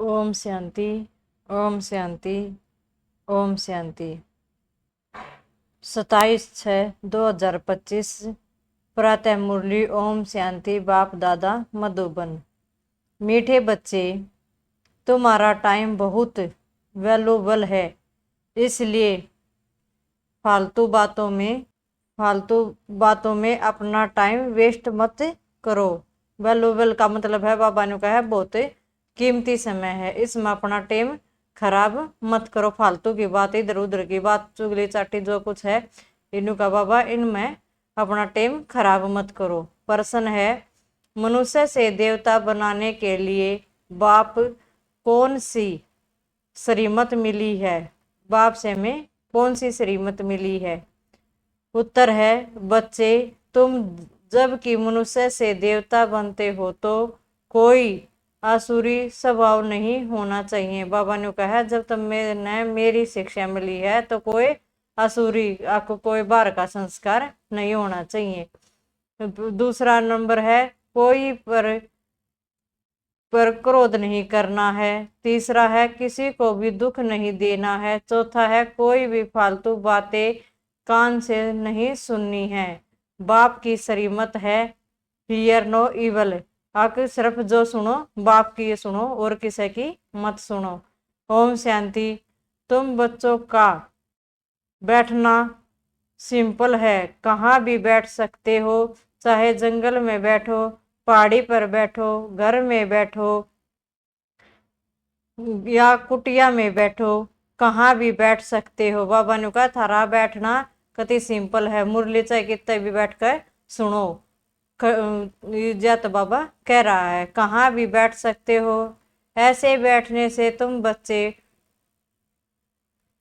ओम शांति। ओम शांति। ओम शांति। 27/6/2025 प्रातः मुरली। ओम शांति। बाप दादा मधुबन। मीठे बच्चे, तुम्हारा टाइम बहुत वैल्यूबल है, इसलिए फालतू बातों में अपना टाइम वेस्ट मत करो। वैल्यूबल का मतलब है, बाबा ने कहा है, बहुत कीमती समय है, इसमें अपना टाइम खराब मत करो। फालतू की बात, इधर उधर की बात, चुगली चाटी जो कुछ है, इनू का बाबा, इनमें अपना टाइम खराब मत करो। प्रश्न है, मनुष्य से देवता बनाने के लिए बाप कौन सी श्रीमत मिली है? बाप से हमें कौन सी श्रीमत मिली है? उत्तर है, बच्चे, तुम जब कि मनुष्य से देवता बनते हो तो कोई आसुरी स्वभाव नहीं होना चाहिए। बाबा ने कहा, जब तुमने मेरी शिक्षा मिली है तो कोई आसुरी, आपको कोई बाहर का संस्कार नहीं होना चाहिए। दूसरा नंबर है, कोई पर क्रोध नहीं करना है। तीसरा है, किसी को भी दुख नहीं देना है। चौथा है, कोई भी फालतू बातें कान से नहीं सुननी है। बाप की श्रीमत है, हियर नो इवल। आके सिर्फ जो सुनो बाप की सुनो और किसी की मत सुनो। ओम शांति। तुम बच्चों का बैठना सिंपल है, कहाँ भी बैठ सकते हो, चाहे जंगल में बैठो, पहाड़ी पर बैठो, घर में बैठो या कुटिया में बैठो, कहाँ भी बैठ सकते हो। बाबा ने कहा, थारा बैठना कति सिंपल है, मुरली चाहे कितने भी बैठ कर सुनो। जत बाबा कह रहा है, कहाँ भी बैठ सकते हो। ऐसे बैठने से तुम बच्चे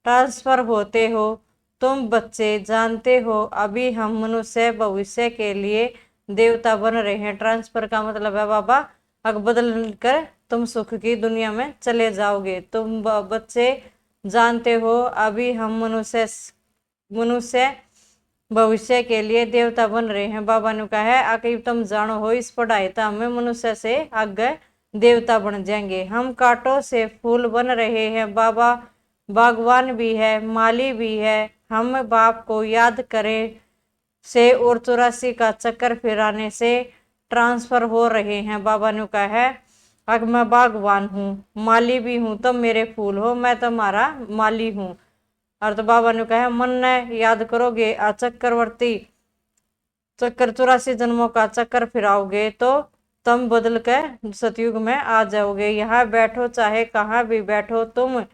ट्रांसफर होते हो। तुम बच्चे जानते हो, अभी हम मनुष्य भविष्य के लिए देवता बन रहे हैं। ट्रांसफर का मतलब है बाबा, अग बदल कर तुम सुख की दुनिया में चले जाओगे। तुम बच्चे जानते हो, अभी हम मनुष्य भविष्य के लिए देवता बन रहे हैं। बाबा ने कहा है, आखिर तुम जानो हो, इस पढ़ाई तो हमें मनुष्य से आगे देवता बन जाएंगे। हम कांटों से फूल बन रहे हैं। बाबा बागवान भी है, माली भी है। हम बाप को याद करें से और 84 का चक्कर फिराने से ट्रांसफर हो रहे हैं। बाबा ने कहा है, अब मैं बागवान हूँ, माली भी हूँ, तुम मेरे फूल हो, मैं तुम्हारा माली हूँ। और तो बाबा ने कहा, मन ने याद करोगे, चक्रवर्ती चक्कर 84 जन्मों का चक्कर फिराओगे तो तुम बदल कर सतयुग में आ जाओगे। यहाँ बैठो चाहे कहाँ भी बैठो, तुम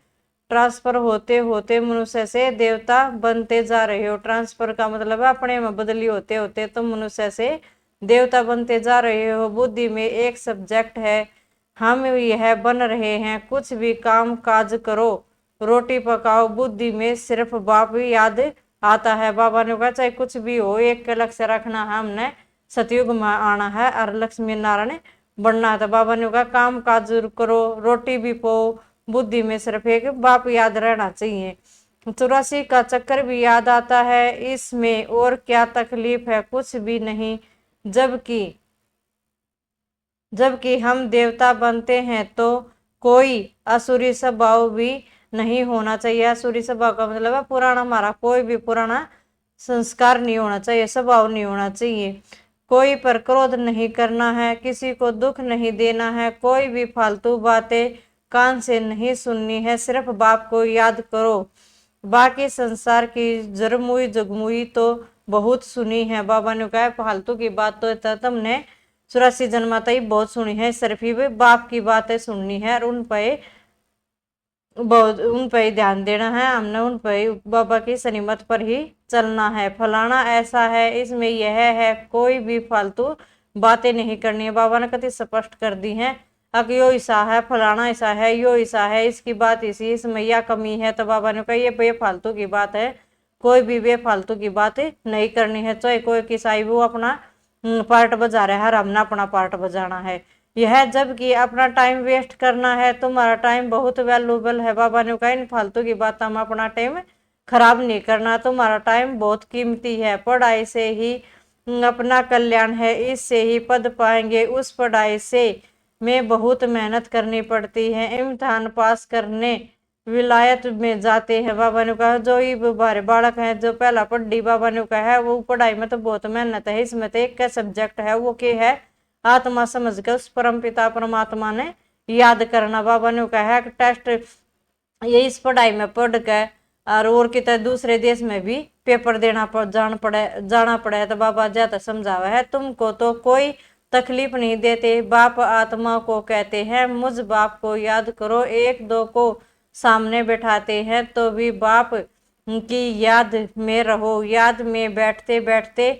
ट्रांसफर होते होते मनुष्य से देवता बनते जा रहे हो। ट्रांसफर का मतलब है अपने में बदली होते होते तुम मनुष्य से देवता बनते जा रहे हो। बुद्धि में एक सब्जेक्ट है, हम यह बन रहे हैं। कुछ भी काम काज करो, रोटी पकाओ, बुद्धि में सिर्फ बाप ही याद आता है। बाबा ने कहा, चाहे कुछ भी हो, एक लक्ष्य रखना है, हमने सतयुग में आना है और लक्ष्मी नारायण बनना है। तो बाबा ने कहा, काम काज करो, रोटी भी पाओ, बुद्धि में सिर्फ एक बाप याद रहना चाहिए। 84 का चक्कर भी याद आता है, इसमें और क्या तकलीफ है? कुछ भी नहीं। जबकि हम देवता बनते हैं तो कोई असुरी स्वभाव भी नहीं होना चाहिए। असुरी स्वभाव का मतलब है पुराना, हमारा कोई भी पुराना संस्कार नहीं होना चाहिए, स्वभाव नहीं होना चाहिए। कोई पर क्रोध नहीं करना है, किसी को दुख नहीं देना है, कोई भी फालतू बातें कान से नहीं सुननी है, सिर्फ बाप को याद करो। बाकी संसार की जरमुई जगमुई तो बहुत सुनी है। बाबा ने कहा, फालतू की बात तो तुमने 84 जन्माता ही बहुत सुनी है, सिर्फ ही बाप की बातें सुननी है और उन पे ही ध्यान देना है। हमने उन पे बाबा की सनीमत पर ही चलना है। फलाना ऐसा है, इसमें यह है, कोई भी फालतू बातें नहीं करनी है। बाबा ने कति स्पष्ट कर दी है, अब यो ऐसा है, फलाना ऐसा है, यो ऐसा है, इसकी बात इसी, इसमें यह कमी है। तो बाबा ने कहा, ये बेफालतू की बात है, कोई भी बेफालतू की बात नहीं करनी है। चाहे कोई किसाई वो अपना पार्ट बजा रहा है, हमने अपना पार्ट बजाना है। यह जबकि अपना टाइम वेस्ट करना है, तुम्हारा टाइम बहुत वैल्यूबल है। बाबा ने कहा, इन फालतू की बात में अपना टाइम खराब नहीं करना, तुम्हारा टाइम बहुत कीमती है। पढ़ाई से ही अपना कल्याण है, इससे ही पद पाएंगे। उस पढ़ाई से में बहुत मेहनत करनी पड़ती है। इम्तिहान पास करने विलायत में जाते हैं। बाबा ने कहा जो ये बारे बालक है जो पहला पढ़ी, बाबा ने कहा है वो पढ़ाई में तो बहुत मेहनत है। इसमें तो एक का सब्जेक्ट है वो के है आत्मा समझ कर उस परम पिता परमात्मा ने याद करना। बाबा ने कहा है टेस्ट ये इस पढ़ाई में पढ़ कर और कितने दूसरे देश में भी पेपर देना जाना पड़े तो बाबा ज्यादा समझावा है। तुमको तो कोई तकलीफ नहीं देते, बाप आत्मा को कहते हैं मुझ बाप को याद करो। एक दो को सामने बैठाते हैं तो भी बाप की याद में रहो। याद में बैठते बैठते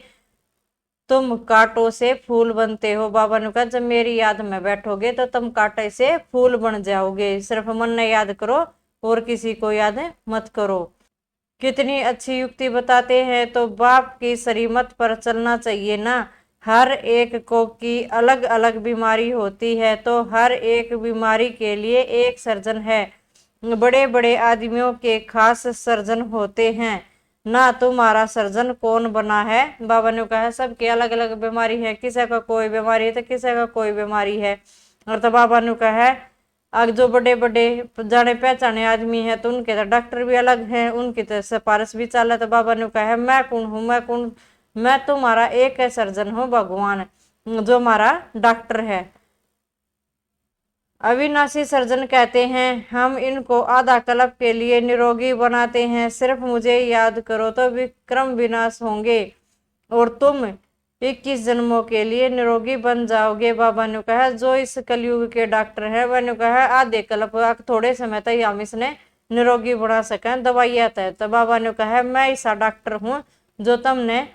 तुम कांटों से फूल बनते हो। बाबा ने कहा जब मेरी याद में बैठोगे तो तुम कांटे से फूल बन जाओगे। सिर्फ मन ने याद करो और किसी को याद मत करो। कितनी अच्छी युक्ति बताते हैं। तो बाप की शरीमत पर चलना चाहिए ना। हर एक को की अलग अलग बीमारी होती है तो हर एक बीमारी के लिए एक सर्जन है। बड़े बड़े आदमियों के खास सर्जन होते हैं ना। तुम्हारा सर्जन कौन बना है? बाबा ने कहा सबके अलग अलग बीमारी है, किसी का कोई बीमारी है तो किसी का कोई बीमारी है। और तो बाबा ने कहा अब जो बड़े बड़े जाने पहचाने आदमी है तो उनके तो डॉक्टर भी अलग हैं, उनकी तो सिफारिश भी चल। तो बाबा ने कहा मैं कौन हूँ? मैं तुम्हारा एक है सर्जन हूँ, भगवान जो हमारा डॉक्टर है। अविनाशी सर्जन कहते हैं हम इनको आधा कल्प के लिए निरोगी बनाते हैं। सिर्फ मुझे याद करो तो विक्रम विनाश होंगे और तुम 21 जन्मों के लिए निरोगी बन जाओगे। बाबा ने कहा जो इस कलयुग के डॉक्टर है वह ने कहा आधे कल्प थोड़े समय तक हम इसने निरोगी बना सकें, दवाइयाँ तय। तो बाबा ने कहा मैं ऐसा डॉक्टर हूँ जो तुमने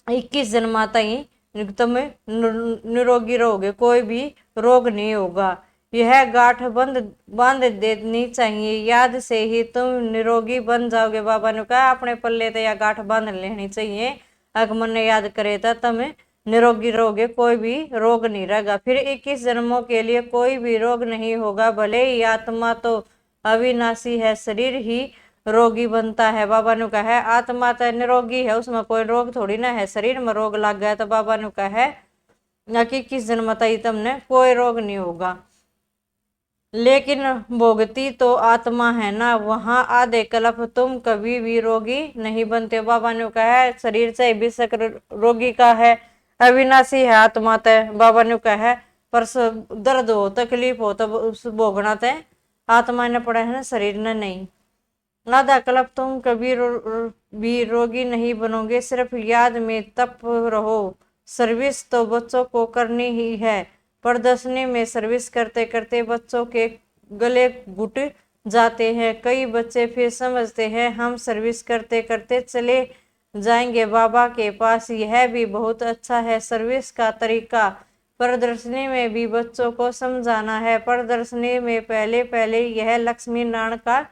21 जन्म तक तुम निरोगी रहोगे, कोई भी रोग नहीं होगा। यह गांठ बांध देनी चाहिए, याद से ही तुम निरोगी बन जाओगे। बाबा ने कहा अपने पल्ले तो यह गांठ बांध लेनी चाहिए, अगर मन ने याद करे तो तुम निरोगी रहोगे, कोई भी रोग नहीं रहेगा। फिर 21 जन्मों के लिए कोई भी रोग नहीं होगा। भले ही आत्मा तो अविनाशी है, शरीर ही रोगी बनता है। बाबा ने कहा है आत्मा तो निरोगी है, उसमें कोई रोग थोड़ी ना है। शरीर में रोग लग गया तो बाबा ने कहा है ना कि किस जन्म तक तुमने कोई रोग नहीं होगा। लेकिन भोगती तो आत्मा है ना, वहां आधे कल्प तुम कभी भी रोगी नहीं बनते। बाबा ने कहा है शरीर से बेशक रोगी का है, अविनाशी है आत्मा तय। बाबा ने कहा है पर दर्द हो तकलीफ हो तो उस भोगना तय आत्मा ने पड़ा है ना, शरीर ने नहीं। आधा कल्प तुम कभी भी रोगी नहीं बनोगे, सिर्फ याद में तप रहो। सर्विस तो बच्चों को करनी ही है। प्रदर्शनी में सर्विस करते करते बच्चों के गले घुट जाते हैं। कई बच्चे फिर समझते हैं हम सर्विस करते करते चले जाएंगे बाबा के पास। यह भी बहुत अच्छा है सर्विस का तरीका। प्रदर्शनी में भी बच्चों को समझाना है। प्रदर्शनी में पहले पहले यह लक्ष्मी नारायण का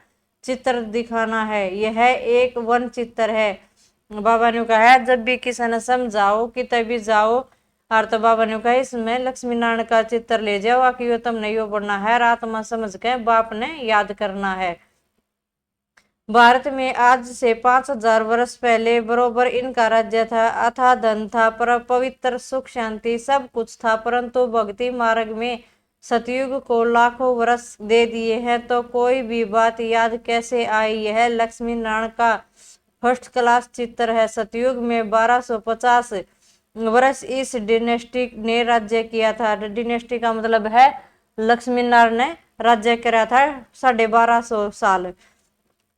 चित्र दिखाना है। यह एक वन चित्र है। बाबा ने कहा है जब भी किसी ने समझाओ कि तभी जाओ और तो बाबा ने कहा इसमें लक्ष्मी नारायण का चित्र ले जाओ आकि वो तुमने यो पढ़ना है, रात में समझ के बाप ने याद करना है। भारत में आज से 5000 वर्ष पहले बरोबर इनका राज्य था, अथाह धन था, पर पवित्र सुख शांति सब कुछ था। परंतु भक्ति मार्ग में सतयुग को लाखों वर्ष दे दिए हैं तो कोई भी बात याद कैसे आई। यह लक्ष्मी नारायण का फर्स्ट क्लास चित्र है। सतयुग में 1250 वर्ष इस डिनेस्टी ने राज्य किया था। डिनेस्टी का मतलब है लक्ष्मी नारायण ने राज्य किया था 1250 साल।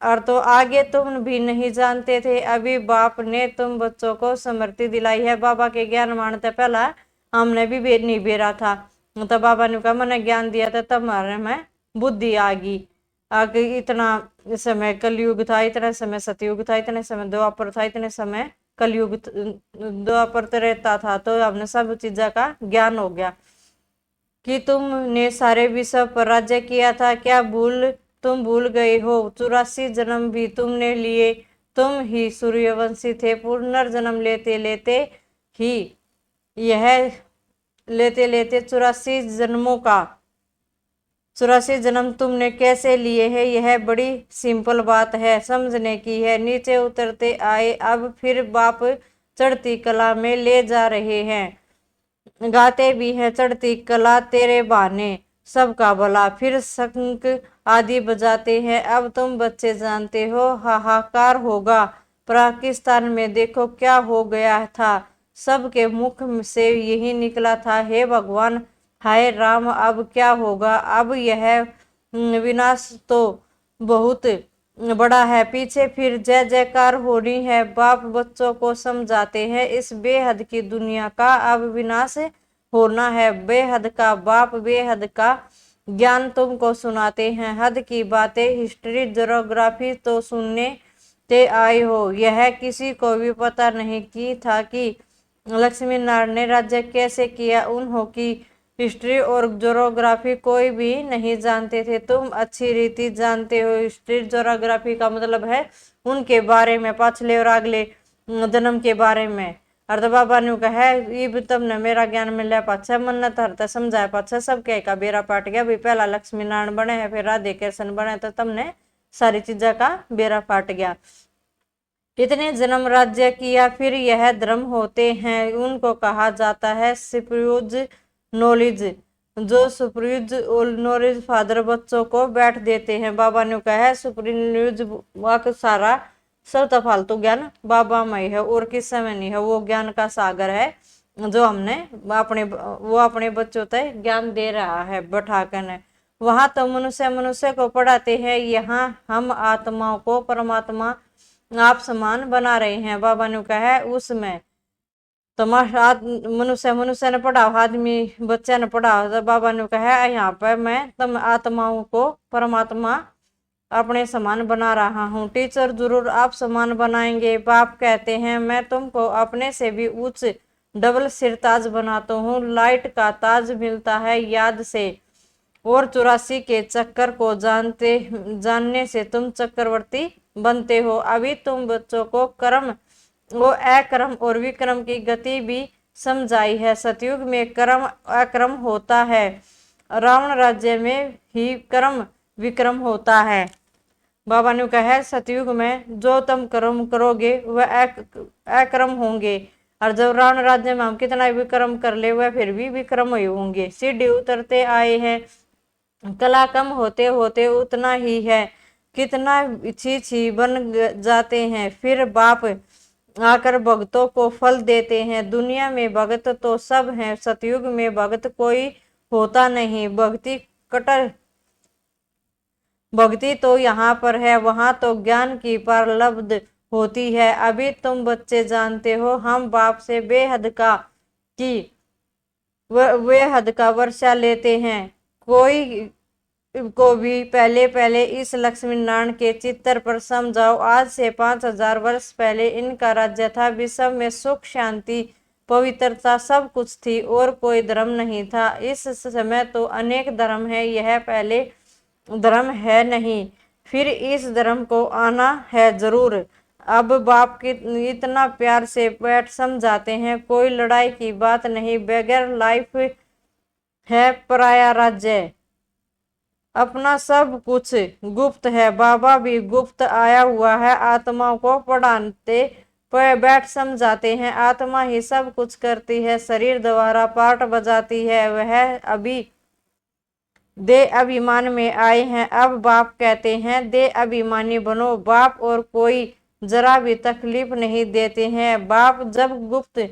और तो आगे तुम भी नहीं जानते थे, अभी बाप ने तुम बच्चों को स्मृति दिलाई है। बाबा के ज्ञान मानते पहला हमने भी नहीं बेरा था तो बाबा ने कहा मैंने ज्ञान दिया था तब हमारे में बुद्धि आ गई। आगे इतना समय कलयुग था, इतना समय सतयुग था, इतने समय द्वापर था, इतने समय कलयुग द्वापर रहता था तो हमने सब चीजों का ज्ञान हो गया। कि तुमने सारे विश्व पर राज्य किया था, क्या तुम भूल गए हो? 84 जन्म भी तुमने लिए, तुम ही सूर्यवंशी थे। पुनर्जन्म लेते लेते ही यह लेते लेते 84 जन्मों का 84 जन्म तुमने कैसे लिए हैं? यह बड़ी सिंपल बात है, समझने की है। नीचे उतरते आए, अब फिर बाप चढ़ती कला में ले जा रहे हैं। गाते भी है चढ़ती कला तेरे बहाने सबका भला, फिर शंख आदि बजाते हैं अब तुम बच्चे जानते हो हाहाकार होगा। पाकिस्तान में देखो क्या हो गया था, सबके मुख से यही निकला था, हे भगवान हाय राम अब क्या होगा। अब यह विनाश तो बहुत बड़ा है, पीछे फिर जय जयकार हो रही है। बाप बच्चों को समझाते हैं इस बेहद की दुनिया का अब विनाश होना है, बेहद का बाप बेहद का ज्ञान तुमको सुनाते हैं, हद की बातें हिस्ट्री ज्योग्राफी तो सुनने ते आए हो। यह किसी को भी पता नहीं की था कि लक्ष्मी नारायण ने राज्य कैसे किया, उन्हों की हिस्ट्री और ज्योग्राफी कोई भी नहीं जानते थे, तुम अच्छी रीति जानते हो। हिस्ट्री ज्योग्राफी का मतलब है उनके बारे में, पाछले और अगले जन्म के बारे में। अर्ध बाबा ने कहा इब तुमने मेरा ज्ञान मिला पाछा मन्नत हरता समझाया पाछा सब कह का बेरा पाट गया। भी पहला लक्ष्मी नारायण बने हैं फिर राधे कृष्ण बने तो तुमने सारी चीजा का बेरा पाट गया। कितने जन्म राज्य किया फिर यह धर्म होते हैं, उनको कहा जाता है सुप्रीज नॉलेज। जो सुप्रीज नॉलेज फादर बच्चों को बैठ देते हैं। बाबा ने कहा है सुप्रीज वाक सारा सब तो फालतू ज्ञान बाबा में है और किसी में नहीं है, वो ज्ञान का सागर है जो हमने अपने बच्चों तक ज्ञान दे रहा है बैठा कर। वहां तो मनुष्य को पढ़ाते हैं, यहाँ हम आत्माओं को परमात्मा आप समान बना रहे हैं। बाबा ने कहा है उसमें तो मनुष्य ने पढ़ाओ, आदमी बच्चे ने पढ़ाओ। तो बाबा ने कहा है यहाँ पर मैं तुम आत्माओं को परमात्मा अपने समान बना रहा हूँ, टीचर जरूर आप समान बनाएंगे। बाप कहते हैं मैं तुमको अपने से भी उच्च डबल सिर ताज बनाता हूँ, लाइट का ताज मिलता है याद से, और 84 के चक्कर को जानने से तुम चक्रवर्ती बनते हो। अभी तुम बच्चों को कर्म वो अक्रम और विक्रम की गति भी समझाई है। सतयुग में कर्म अक्रम होता है, रावण राज्य में ही कर्म विक्रम होता है। बाबा ने कहा है सतयुग में जो तुम कर्म करोगे वह अक्रम होंगे, और जब रावण राज्य में हम कितना विक्रम कर ले वह फिर भी विक्रम ही होंगे। सीढ़ी उतरते आए हैं, कला कम होते होते उतना ही है, कितना छी बन जाते हैं, फिर बाप आकर भक्तों को फल देते हैं। दुनिया में भगत तो सब हैं, सतयुग में भगत कोई होता नहीं। भक्ति तो यहाँ पर है, वहां तो ज्ञान की पारलब्ध होती है। अभी तुम बच्चे जानते हो हम बाप से बेहद का वर्षा लेते हैं। कोई को भी पहले इस लक्ष्मी नारायण के चित्र पर समझाओ। आज से 5000 वर्ष पहले इनका राज्य था, विश्व में सुख शांति पवित्रता सब कुछ थी और कोई धर्म नहीं था। इस समय तो अनेक धर्म है, यह पहले धर्म है नहीं, फिर इस धर्म को आना है जरूर। अब बाप की इतना प्यार से बैठ समझाते हैं, कोई लड़ाई की बात नहीं, बगैर लाइफ है पराया राज्य, अपना सब कुछ गुप्त है। बाबा भी गुप्त आया हुआ है, आत्माओं को पढ़ाते बैठ समझाते हैं, आत्मा ही सब कुछ करती है, शरीर द्वारा पार्ट बजाती है। वह अभी दे अभिमान में आए हैं, अब बाप कहते हैं दे अभिमानी बनो। बाप और कोई जरा भी तकलीफ नहीं देते हैं। बाप जब गुप्त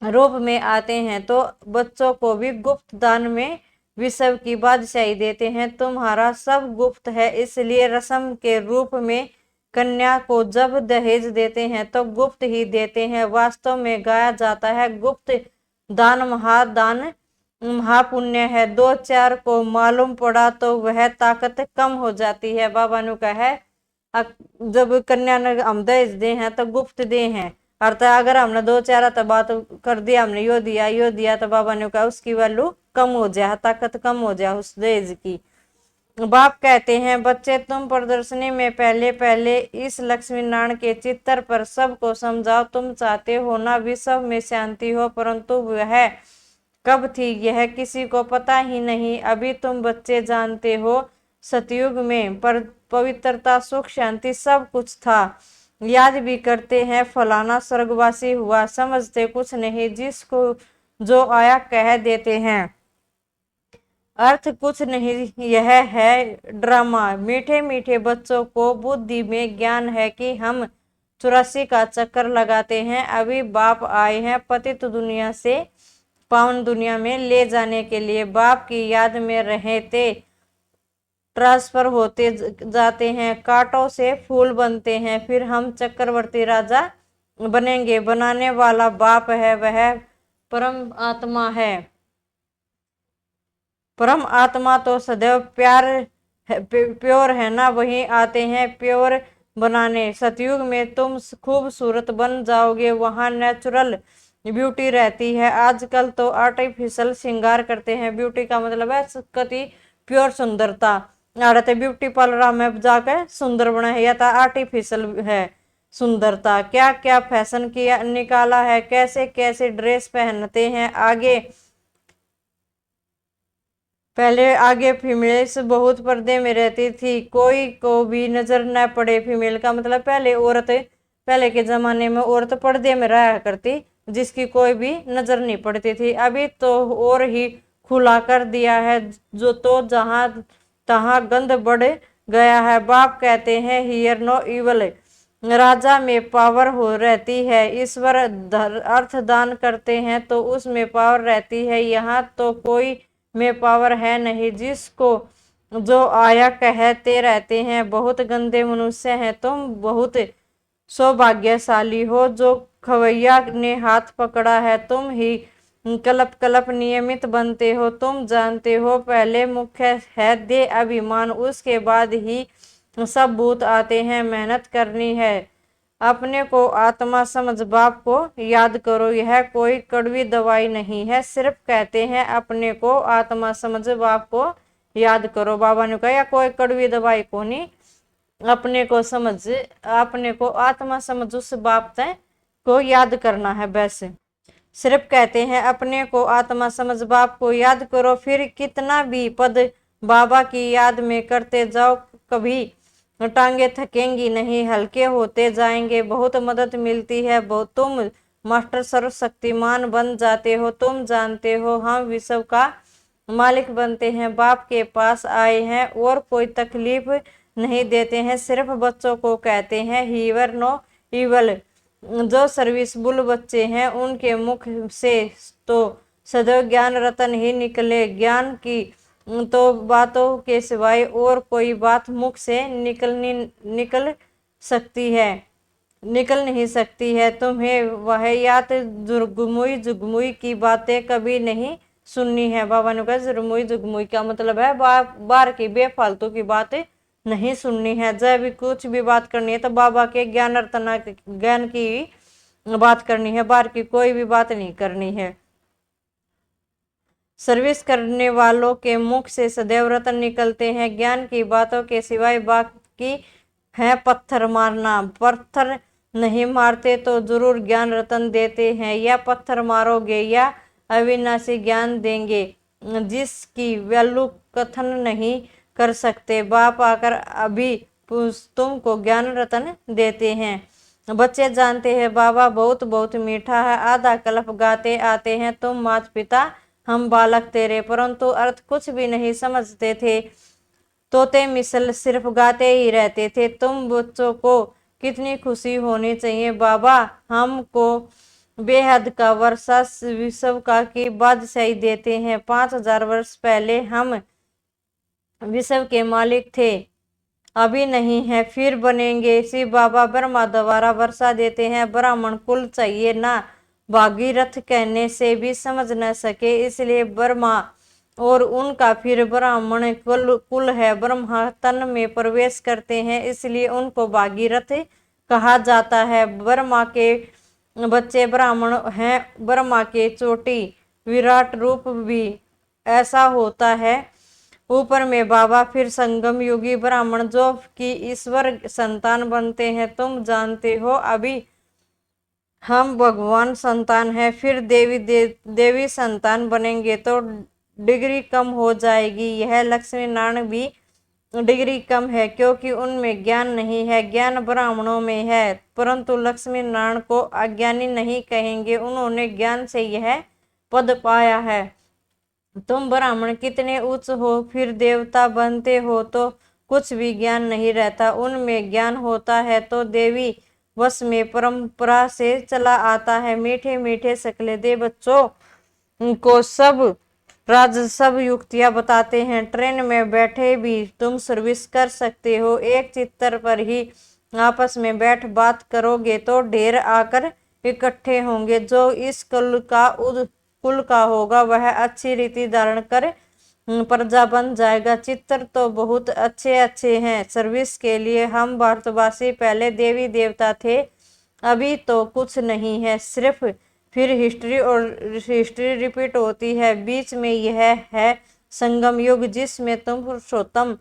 रूप में आते हैं तो बच्चों को भी गुप्त दान में विश्व की बादशाही देते हैं। तुम्हारा सब गुप्त है, इसलिए रस्म के रूप में कन्या को जब दहेज देते हैं तो गुप्त ही देते हैं। वास्तव में गाया जाता है गुप्त दान महादान महापुण्य है। 2-4 को मालूम पड़ा तो वह ताकत कम हो जाती है। बाबा ने कहा है जब कन्या ने हम दहेज दे हैं तो गुप्त दे हैं, अर्थात अगर हमने 2-4 तो बात कर दिया, हमने यो दिया तो बाबा ने कहा उसकी वैल्यू कम हो जाए, ताकत कम हो जाए उस दहेज की। बाप कहते हैं बच्चे तुम प्रदर्शनी में पहले इस लक्ष्मी नारायण के चित्र पर सबको समझाओ। तुम चाहते हो ना विश्व में शांति हो, परंतु वह कब थी यह किसी को पता ही नहीं। अभी तुम बच्चे जानते हो सतयुग में पवित्रता सुख शांति सब कुछ था, याद भी करते हैं फलाना स्वर्गवासी हुआ, समझते कुछ नहीं। जिसको जो आया कह देते हैं। अर्थ कुछ नहीं, यह है ड्रामा। मीठे मीठे बच्चों को बुद्धि में ज्ञान है कि हम 84 का चक्कर लगाते हैं। अभी बाप आए हैं पतित दुनिया से पावन दुनिया में ले जाने के लिए। बाप की याद में रहते ट्रांसफर होते जाते हैं, कांटों से फूल बनते हैं, फिर हम चक्रवर्ती राजा बनेंगे। बनाने वाला बाप है, वह परम आत्मा है। परम आत्मा तो सदैव प्योर है ना, वहीं आते हैं प्योर बनाने। सतयुग में तुम खूबसूरत बन जाओगे, वहां नेचुरल ब्यूटी रहती है। आजकल तो आर्टिफिशियल श्रृंगार करते हैं। ब्यूटी का मतलब है कति प्योर सुंदरता। आड़ते ब्यूटी पार्लर में जाकर सुंदर बना है, या तो आर्टिफिशियल है सुंदरता। क्या क्या फैशन किया निकाला है, कैसे कैसे ड्रेस पहनते हैं। पहले आगे फीमेल्स बहुत पर्दे में रहती थी, कोई को भी नजर न पड़े। फीमेल का मतलब पहले के जमाने में औरत पर्दे में रहा करती, जिसकी कोई भी नजर नहीं पड़ती थी। अभी तो और ही खुला कर दिया है, जो तो जहां तहां गंद बढ़ गया है। बाप कहते हैं हियर नो इवल। राजा में पावर हो रहती है, ईश्वर अर्थ दान करते हैं तो उसमें पावर रहती है। यहाँ तो कोई में पावर है नहीं, जिसको जो आया कहते रहते हैं। बहुत गंदे मनुष्य हैं तुम, बहुत सौभाग्यशाली हो जो खवैया ने हाथ पकड़ा है। तुम ही कलप कलप नियमित बनते हो। तुम जानते हो पहले मुख्य है दे अभिमान, उसके बाद ही सब भूत आते हैं। मेहनत करनी है, अपने को आत्मा समझ बाप को याद करो। यह कोई कड़वी दवाई नहीं है, सिर्फ कहते हैं अपने को आत्मा समझ बाप को याद करो। बाबा ने कहा कोई कड़वी दवाई को नहीं, अपने को समझ, अपने को आत्मा समझ उस बाप को याद करना है। वैसे सिर्फ कहते हैं अपने को आत्मा समझ बाप को याद करो। फिर कितना भी पद बाबा की याद में करते जाओ, कभी टांगे थकेंगी नहीं, हल्के होते जाएंगे। बहुत मदद मिलती है, बहुत तुम मास्टर सर्वशक्तिमान बन जाते हो। तुम जानते हो हम विश्व का मालिक बनते हैं। बाप के पास आए हैं और कोई तकलीफ नहीं देते हैं, सिर्फ बच्चों को कहते हैं हीवर नो इवल। जो सर्विसबुल बच्चे हैं उनके मुख से तो सदैव ज्ञान रतन ही निकले। ज्ञान की तो बातों के सिवाय और कोई बात मुख से निकल नहीं सकती है। तुम्हें वाहियात जुगमुई की बातें कभी नहीं सुननी है। बाबा ने कहा जुगमुई का मतलब है बाहर की बेफालतू की बातें नहीं सुननी है। जब भी कुछ भी बात करनी है तो बाबा के ज्ञान की बात करनी है, बाहर की कोई भी बात नहीं करनी है। सर्विस करने वालों के मुख से सदैव रतन निकलते हैं। ज्ञान की बातों के सिवाय बाकी है पत्थर मारना। पत्थर नहीं मारते तो जरूर ज्ञान रतन देते हैं, या पत्थर मारोगे या अविनाशी ज्ञान देंगे जिसकी वैल्यू कथन नहीं कर सकते। बाप आकर अभी तुमको ज्ञान रतन देते हैं। बच्चे जानते हैं बाबा बहुत बहुत मीठा है, आधा कल्प गाते आते हैं तुम माता पिता हम बालक तेरे, परंतु अर्थ कुछ भी नहीं समझते थे। तोते मिसल सिर्फ गाते ही रहते थे। तुम बच्चों को कितनी खुशी होनी चाहिए। बाबा हमको बेहद का वर्षा विश्व का की बादशाही देते हैं। 5000 वर्ष पहले हम विश्व के मालिक थे, अभी नहीं है, फिर बनेंगे। शिव बाबा ब्रह्मा द्वारा वर्षा देते हैं। ब्राह्मण कुल चाहिए ना, भागीरथ कहने से भी समझ न सके, इसलिए ब्रह्मा और उनका फिर ब्राह्मण कुल है। ब्रह्मा तन में प्रवेश करते हैं, इसलिए उनको भागीरथ कहा जाता है। ब्रह्मा के बच्चे ब्राह्मण हैं। ब्रह्मा के चोटी विराट रूप भी ऐसा होता है। ऊपर में बाबा, फिर संगम युगी ब्राह्मण जो कि ईश्वर संतान बनते हैं। तुम जानते हो अभी हम भगवान संतान है, फिर देवी संतान बनेंगे तो डिग्री कम हो जाएगी। यह लक्ष्मी नारायण भी डिग्री कम है क्योंकि उनमें ज्ञान नहीं है। ज्ञान ब्राह्मणों में है, परंतु लक्ष्मी नारायण को अज्ञानी नहीं कहेंगे, उन्होंने ज्ञान से यह पद पाया है। तुम ब्राह्मण कितने उच्च हो, फिर देवता बनते हो तो कुछ भी ज्ञान नहीं रहता। उनमें ज्ञान होता है तो देवी वश में परंपरा से चला आता है। मीठे मीठे सकले दे बच्चों को सब युक्तियां बताते हैं। ट्रेन में बैठे भी तुम सर्विस कर सकते हो। एक चित्तर पर ही आपस में बैठ बात करोगे तो ढेर आकर इकट्ठे होंगे। जो इस कुल का होगा वह अच्छी रीति धारण कर प्रजा बन जाएगा। चित्र तो बहुत अच्छे अच्छे हैं। सर्विस के लिए हम भारतवासी पहले देवी देवता थे, अभी तो कुछ नहीं है, सिर्फ फिर हिस्ट्री रिपीट होती है। बीच में यह है संगम युग जिसमें तुम पुरुषोत्तम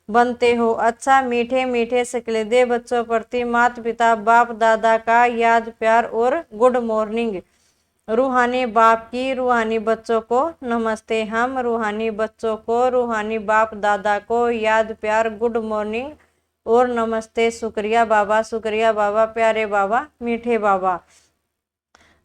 बनते हो। अच्छा मीठे मीठे सकले दे बच्चों प्रति माता पिता बाप दादा का याद प्यार और गुड मॉर्निंग। रूहानी बाप की रूहानी बच्चों को नमस्ते। हम रूहानी बच्चों को रूहानी बाप दादा को याद प्यार गुड मॉर्निंग और नमस्ते। शुक्रिया बाबा प्यारे बाबा मीठे बाबा।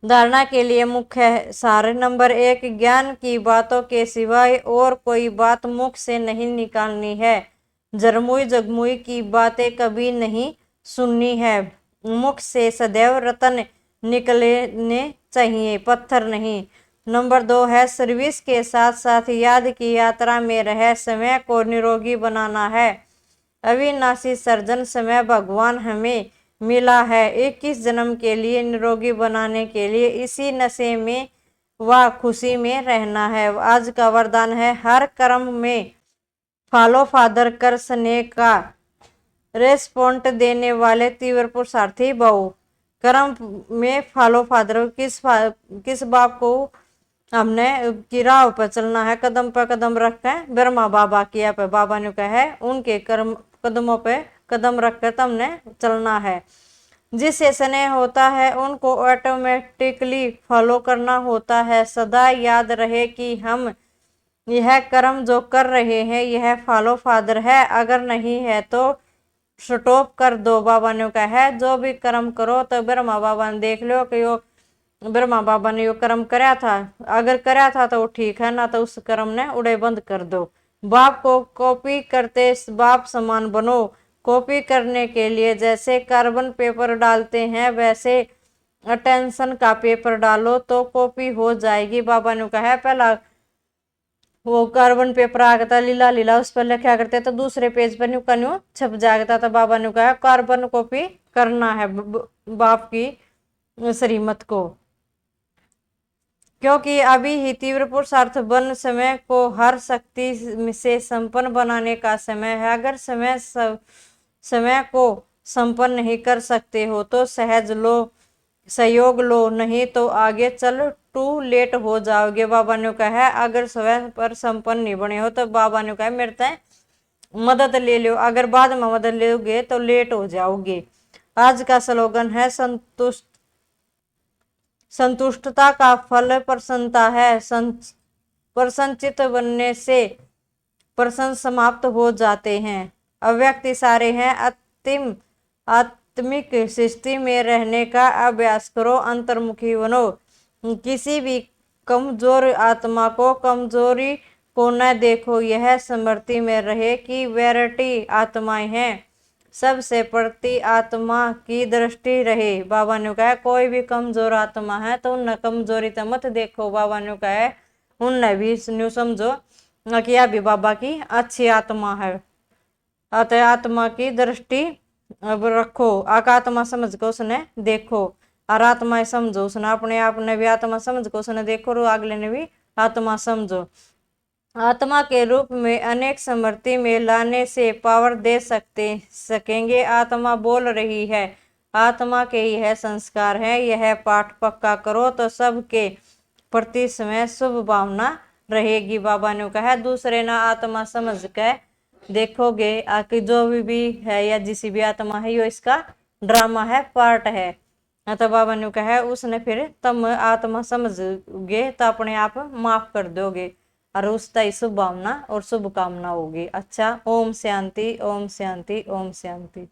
धारणा के लिए मुख्य सार। नंबर 1, ज्ञान की बातों के सिवाय और कोई बात मुख से नहीं निकालनी है। जरमुई जगमुई की बातें कभी नहीं सुननी है। मुख से सदैव रतन निकलने चाहिए, पत्थर नहीं। नंबर 2 है सर्विस के साथ साथ याद की यात्रा में रह समय को निरोगी बनाना है। अविनाशी सर्जन समय भगवान हमें मिला है 21 जन्म के लिए निरोगी बनाने के लिए। इसी नशे में व खुशी में रहना है। आज का वरदान है हर कर्म में फॉलो फादर कर स्नेह का रेस्पॉन्ड देने वाले तीव्र पुरुषार्थी बहु। कर्म में फॉलो फादर किस बाप को हमने की राह पर चलना है, कदम पर कदम रख कर ब्रह्मा बाबा किया पे बाबा ने कहा है उनके कर्म कदमों पे कदम रखकर तुमने चलना है। जिससे स्नेह होता है उनको ऑटोमेटिकली फॉलो करना होता है। सदा याद रहे कि हम यह कर्म जो कर रहे हैं यह फॉलो फादर है, अगर नहीं है तो स्टॉप कर दो। बाबा ने कहा है जो भी कर्म करो तो ब्रह्मा बाबा ने देख लो कि यो ब्रह्मा बाबा ने यो कर्म कराया था, अगर कराया था तो वो ठीक है, ना तो उस कर्म ने उड़े बंद कर दो। बाप को कॉपी करते बाप समान बनो। कॉपी करने के लिए जैसे कार्बन पेपर डालते हैं वैसे अटेंशन का पेपर डालो तो कॉपी हो जाएगी। बाबा ने कहा है पहला वो कार्बन पेपर आ गया था लीला लीला, उस पर लिखा करते तो दूसरे पेज पर न्यू का न्यू छप जाता था। बाबा ने कहा कार्बन कॉपी करना है बाप की श्रीमत को, क्योंकि अभी ही तीव्र पुरुषार्थ बन समय को हर शक्ति से संपन्न बनाने का समय है। अगर समय को संपन्न नहीं कर सकते हो तो सहज लो, सहयोग लो, नहीं तो आगे चल टू लेट हो जाओगे। बाबा ने कहा है अगर समय पर संपन्न नहीं बने हो तो बाबा ने कहा मेरे से मदद ले लो, अगर बाद में मदद लोगे तो लेट हो जाओगे। आज का स्लोगन है संतुष्टता का फल प्रसन्नता है। प्रसन्नचित्त बनने से प्रश्न समाप्त हो जाते हैं। अव्यक्त इशारे हैं आत्मिक स्थिति में रहने का अभ्यास करो, अंतर्मुखी बनो। किसी भी कमजोर आत्मा को कमजोरी को न देखो, यह स्मृति में रहे कि वैरायटी आत्माएं हैं, सबसे प्रति आत्मा की दृष्टि रहे। बाबा ने कहा कोई भी कमजोर आत्मा है तो उन कमजोरी तो मत देखो। बाबा ने कहा उनने भी न्यू समझो कि यह भी बाबा की अच्छी आत्मा है, अतः आत्मा की दृष्टि अब रखो। आत्मा समझ को उसने देखो और आत्मा समझो, उसने अपने आप ने भी आत्मा समझ को उसने देखो और अगले ने भी आत्मा समझो। आत्मा के रूप में अनेक स्मृति में लाने से पावर दे सकेंगे। आत्मा बोल रही है, आत्मा के यह संस्कार है, यह पाठ पक्का करो तो सबके प्रति समय शुभ भावना रहेगी। बाबा ने कहा दूसरे ना आत्मा समझ के देखोगे आखिर जो भी है या जिसी भी आत्मा है यो इसका ड्रामा है, पार्ट है। तो बाबा ने कहा उसने फिर तुम आत्मा समझोगे तो अपने आप माफ कर दोगे और उसका ही शुभ भावना और शुभकामना होगी। अच्छा, ओम शांति ओम शांति ओम शांति।